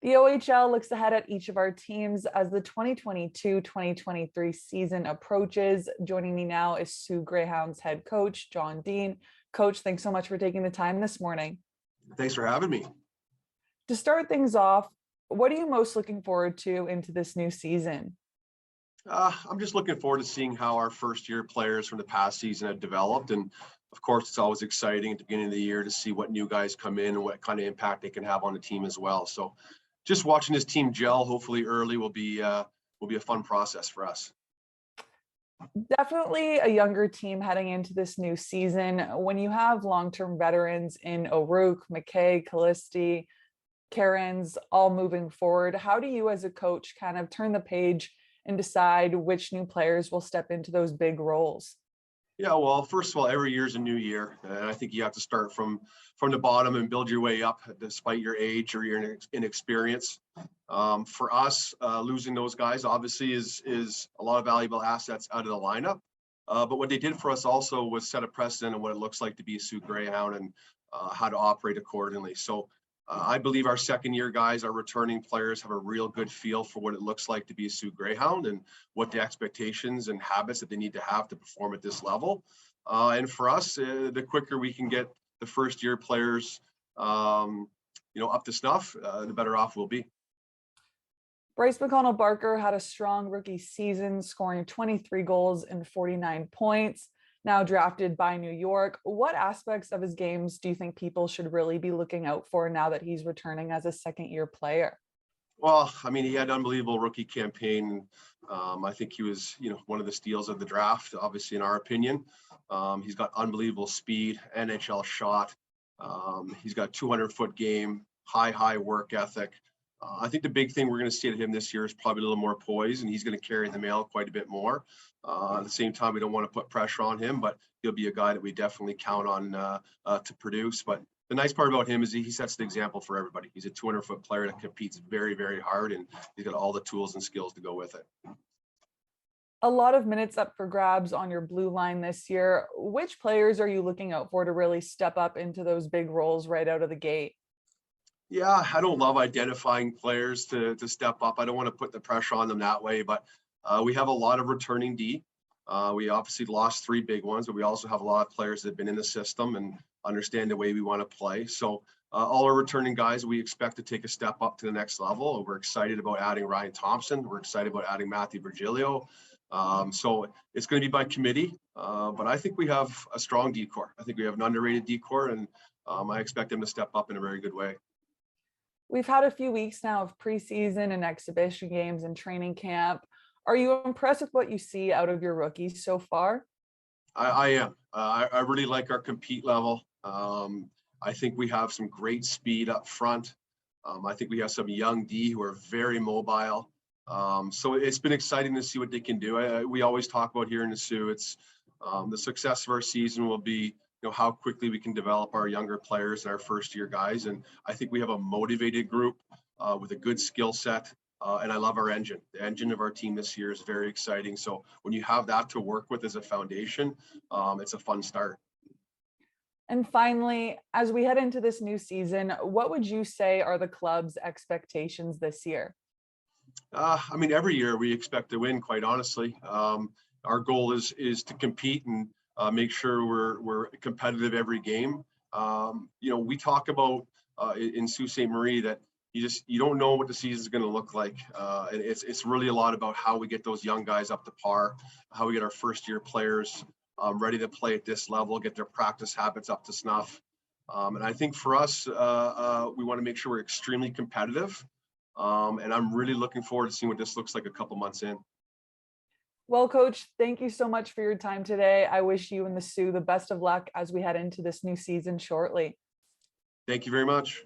The OHL looks ahead at each of our teams as the 2022-2023 season approaches. Joining me now is Soo Greyhounds head coach, John Dean. Coach, thanks so much for taking the time this morning. Thanks for having me. To start things off, what are you most looking forward to into this new season? I'm just looking forward to seeing how our first year players from the past season have developed. And of course, it's always exciting at the beginning of the year to see what new guys come in and what kind of impact they can have on the team as well. So just watching this team gel, hopefully early, will be a fun process for us. Definitely a younger team heading into this new season. When you have long-term veterans in O'Rourke, McKay, Callisti, Karen's all moving forward, how do you as a coach kind of turn the page and decide which new players will step into those big roles? Yeah, well, first of all, every year is a new year, and I think you have to start from the bottom and build your way up, despite your age or your inexperience. For us, losing those guys obviously is a lot of valuable assets out of the lineup. But what they did for us also was set a precedent on what it looks like to be a Soo Greyhound and how to operate accordingly. So I believe our second year guys, our returning players, have a real good feel for what it looks like to be a Soo Greyhound and what the expectations and habits that they need to have to perform at this level. And for us, the quicker we can get the first year players, up to snuff, the better off we'll be. Bryce McConnell Barker had a strong rookie season, scoring 23 goals and 49 points. Now drafted by New York, what aspects of his games do you think people should really be looking out for now that he's returning as a second-year player? Well, I mean, he had an unbelievable rookie campaign. I think he was, one of the steals of the draft, obviously, in our opinion. He's got unbelievable speed, NHL shot. He's got 200-foot game, high work ethic. I think the big thing we're going to see at him this year is probably a little more poise, and he's going to carry the mail quite a bit more. At the same time, we don't want to put pressure on him, but he'll be a guy that we definitely count on to produce. But the nice part about him is he sets the example for everybody. He's a 200-foot player that competes very hard, and he's got all the tools and skills to go with it. A lot of minutes up for grabs on your blue line this year. Which players are you looking out for to really step up into those big roles right out of the gate? Yeah, I don't love identifying players to step up. I don't want to put the pressure on them that way, but we have a lot of returning D. We obviously lost three big ones, but we also have a lot of players that have been in the system and understand the way we want to play. So all our returning guys, we expect to take a step up to the next level. We're excited about adding Ryan Thompson. We're excited about adding Matthew Virgilio. So it's going to be by committee, but I think we have a strong decor. I think we have an underrated decor, and I expect them to step up in a very good way. We've had a few weeks now of preseason and exhibition games and training camp. Are you impressed with what you see out of your rookies so far? I am. I really like our compete level. I think we have some great speed up front. I think we have some young D who are very mobile. So it's been exciting to see what they can do. We always talk about here in the Soo, it's the success of our season will be how quickly we can develop our younger players and our first year guys. And I think we have a motivated group with a good skill set. And I love our engine. The engine of our team this year is very exciting. So when you have that to work with as a foundation, it's a fun start. And finally, as we head into this new season, what would you say are the club's expectations this year? I mean, every year we expect to win, quite honestly. Our goal is to compete and make sure we're competitive every game. We talk about in Sault Ste. Marie that you don't know what the season is going to look like. And it's really a lot about how we get those young guys up to par, how we get our first year players ready to play at this level, get their practice habits up to snuff. And I think for us, we want to make sure we're extremely competitive. And I'm really looking forward to seeing what this looks like a couple months in. Well, Coach, thank you so much for your time today. I wish you and the Soo the best of luck as we head into this new season shortly. Thank you very much.